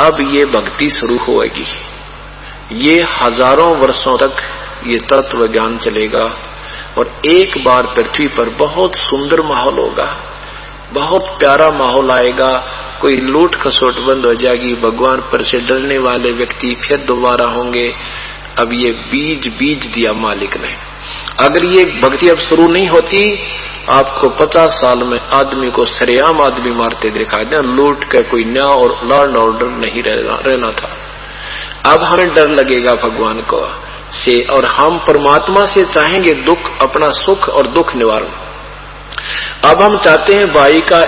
अब ये भक्ति शुरू होगी। ये हजारों वर्षों तक ये तत्व ज्ञान चलेगा और एक बार पृथ्वी पर बहुत सुंदर माहौल होगा, बहुत प्यारा माहौल आएगा। कोई लूट खसोट बंद हो जाएगी, भगवान पर से डरने वाले व्यक्ति फिर दोबारा होंगे। अब ये बीज दिया मालिक ने। अगर ये भक्ति अब शुरू नहीं होती, आपको 50 साल में आदमी को सरेआम आदमी मारते दिखाई दे, लूट के कोई न्याय और लॉ एंड ऑर्डर नहीं रहना था। अब हमें डर लगेगा भगवान को से, और हम परमात्मा से चाहेंगे दुख, अपना सुख और दुख निवारण। अब हम चाहते हैं भाई का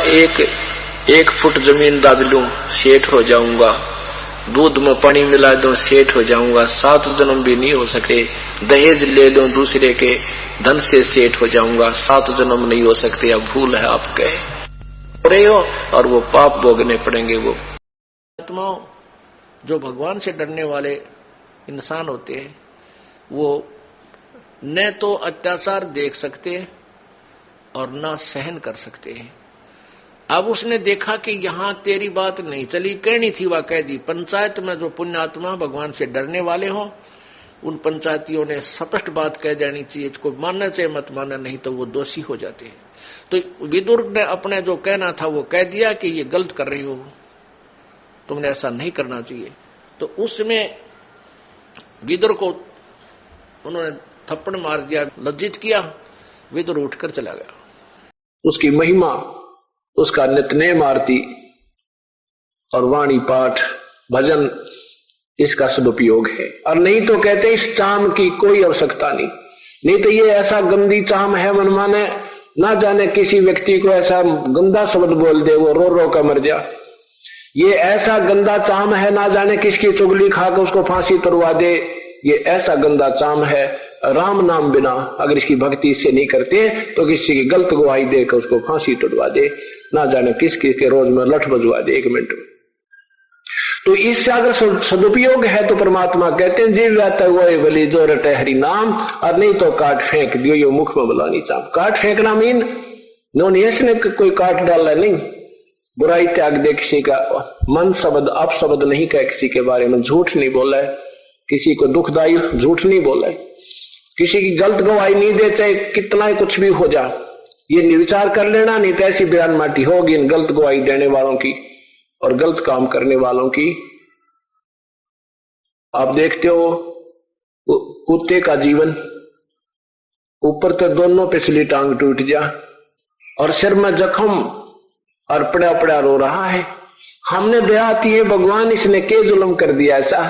एक फुट जमीन दाब लूं, सेठ हो जाऊंगा, दूध में पानी मिला दूं, सेठ हो जाऊंगा, 7 जन्म भी नहीं हो सके। दहेज ले लूं दूसरे के धन से, सेठ हो जाऊंगा, 7 जन्म नहीं हो सकते। अब भूल है आपके रहे हो और वो पाप भोगने पड़ेंगे। वो आत्माओं जो भगवान से डरने वाले इंसान होते हैं, वो न तो अत्याचार देख सकते और न सहन कर सकते हैं। अब उसने देखा कि यहां तेरी बात नहीं चली, कहनी थी वह कह दी। पंचायत में जो पुण्यात्मा भगवान से डरने वाले हो, उन पंचायतियों ने स्पष्ट बात कह देनी चाहिए, इसको मानना चाहिए मत मानना, नहीं तो वो दोषी हो जाते हैं। तो विदुर ने अपने जो कहना था वो कह दिया कि ये गलत कर रही हो, तुमने ऐसा नहीं करना चाहिए। तो उसमें विदुर को उन्होंने थप्पड़ मार दिया, लज्जित किया। विदुर उठकर चला गया। उसकी महिमा, उसका नित्य आरती और वाणी पाठ भजन, इसका सदुपयोग है। और नहीं तो कहते इस चाम की कोई आवश्यकता नहीं तो ये ऐसा गंदी चाम है, मनमाने ना जाने किसी व्यक्ति को ऐसा गंदा शब्द बोल दे वो रो रो कर मर जा। ये ऐसा गंदा चाम है, ना जाने किसकी चुगली खाकर उसको फांसी तुड़वा दे। ये ऐसा गंदा चाम है, राम नाम बिना अगर इसकी भक्ति इससे नहीं करते तो किसी की गलत गवाही देकर उसको फांसी तुड़वा दे, ना जाने किस किस के रोज में लठ बजवा दे 1 मिनट में। तो इससे अगर सदुपयोग है तो परमात्मा कहते हैं जीव जाता हुआ भली जो रटे हरि नाम, और नहीं तो काट फेंक दियो यो मुख में बुलानी चाम। काट फेंकना मीन ने कोई काट डाला नहीं, बुराई त्याग दे, किसी का मन शब्द अपशब्द नहीं कहे, किसी के बारे में झूठ नहीं बोला है, किसी को दुखदायी झूठ नहीं बोला है, किसी की गलत गवाही नहीं दे, चाहे कितना ही कुछ भी हो जा। ये विचार कर लेना, नहीं तो ऐसी बयान माटी होगी इन गलत गवाही देने वालों की और गलत काम करने वालों की। आप देखते हो कुत्ते का जीवन, ऊपर तो दोनों पिछली टांग टूट जा और सिर में जख्म और पड़ा पड़ा रो रहा है। हमने दया आती है भगवान इसने के जुल्म कर दिया ऐसा,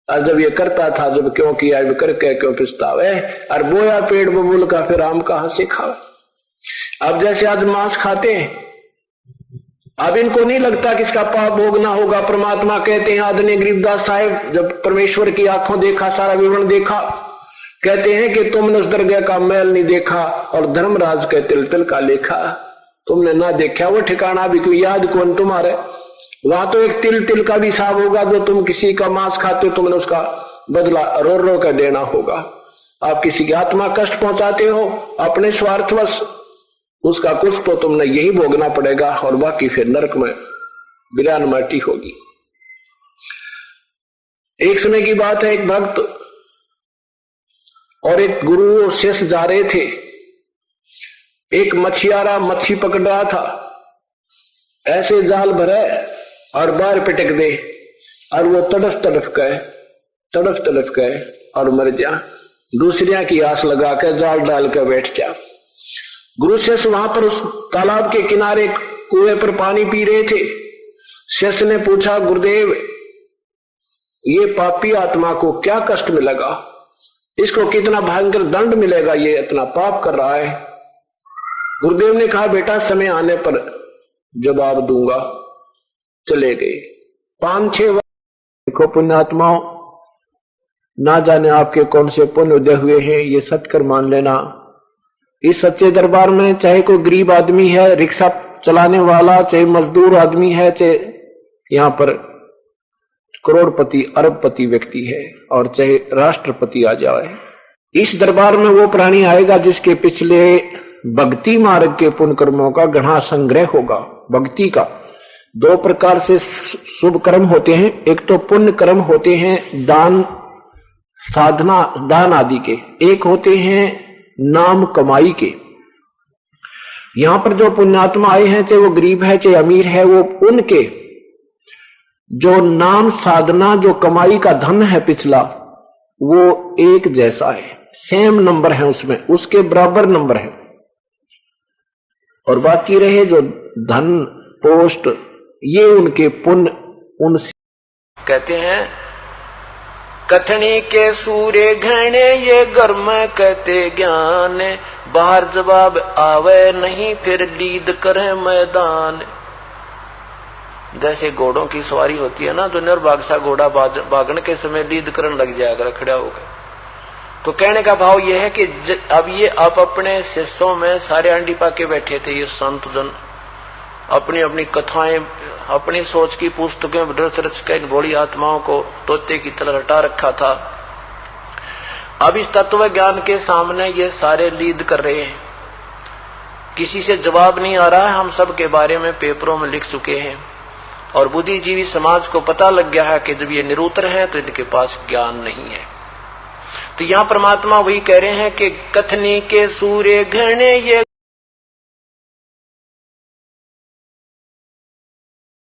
और जब ये करता था जब क्यों किया, करके क्यों पछतावे, और बोया पेड़ बबूल का फिर आम कहां से खावे। अब जैसे आज मांस खाते हैं, अब इनको नहीं लगता कि इसका पाप भोगना होगा। परमात्मा कहते हैं, आदरणीय गरीबदास साहिब जब परमेश्वर की आंखों देखा, सारा विवरण देखा, कहते हैं कि तुमने उस दरगाह का मैल नहीं देखा और धर्मराज के तिल तिल का लेखा तुमने ना देखा। वो ठिकाना भी कोई याद कौन तुम्हारे, वहां तो एक तिल तिल का भी हिसाब होगा। जो तुम किसी का मांस खाते हो तुमने उसका बदला रो रो कर देना होगा। आप किसी की आत्मा कष्ट पहुंचाते हो अपने स्वार्थवश, उसका कुछ तो तुमने यही भोगना पड़ेगा और बाकी फिर नरक में बिरान माटी होगी। एक समय की बात है, एक भक्त और एक गुरु और शिष्य जा रहे थे। एक मछियारा मच्छी पकड़ रहा था, ऐसे जाल भरे और बाहर पिटक दे और वो तड़फ तड़फ गए और मर जा। दूसरिया की आस लगा कर जाल डाल कर बैठ जा। गुरु शिष्य वहां पर उस तालाब के किनारे कुएं पर पानी पी रहे थे। शिष्य ने पूछा, गुरुदेव ये पापी आत्मा को क्या कष्ट मिलेगा, इसको कितना भयंकर दंड मिलेगा, ये इतना पाप कर रहा है। गुरुदेव ने कहा, बेटा समय आने पर जवाब दूंगा। चले गए। 5-6 वर्ष देखो पुण्यात्माओं, ना जाने आपके कौन से पुण्य उदय हुए हैं, ये सत्कर मान लेना। इस सच्चे दरबार में चाहे कोई गरीब आदमी है, रिक्शा चलाने वाला, चाहे मजदूर आदमी है, चाहे यहां पर करोड़पति अरबपति व्यक्ति है, और चाहे राष्ट्रपति आ जाए, इस दरबार में वो प्राणी आएगा जिसके पिछले भक्ति मार्ग के पुण्य कर्मों का घना संग्रह होगा। भक्ति का दो प्रकार से शुभ कर्म होते हैं। एक तो पुण्य कर्म होते हैं, दान साधना दान आदि के। एक होते हैं नाम कमाई के। यहां पर जो पुण्यात्मा आए हैं, चाहे वो गरीब है चाहे अमीर है, वो उनके जो नाम साधना जो कमाई का धन है पिछला, वो एक जैसा है, सेम नंबर है उसमें, उसके बराबर नंबर है। और बाकी रहे जो धन पोस्ट, ये उनके पुण्य उनसे। कहते हैं कथनी के सूर्य घने ये गर्म कहते ज्ञान, बाहर जवाब आवे नहीं फिर लीद करे मैदान। जैसे घोड़ों की सवारी होती है ना, तो निर्भागसा घोड़ा भागने के समय लीद करने लग जाएगा खड़ा होकर। तो कहने का भाव यह है कि अब ये आप अपने शिष्यों में सारे अंडी पाके बैठे थे, ये संत जन अपनी अपनी कथाएं, अपनी सोच की पुस्तकें रच रच कर इन भोली आत्माओं को तोते की तरह रटा रखा था। अब इस तत्व ज्ञान के सामने ये सारे लीद कर रहे हैं, किसी से जवाब नहीं आ रहा है। हम सब के बारे में पेपरों में लिख चुके हैं और बुद्धिजीवी समाज को पता लग गया है कि जब ये निरुत्तर हैं तो इनके पास ज्ञान नहीं है। तो यहां परमात्मा वही कह रहे हैं कि कथनी के सूर्य घने ये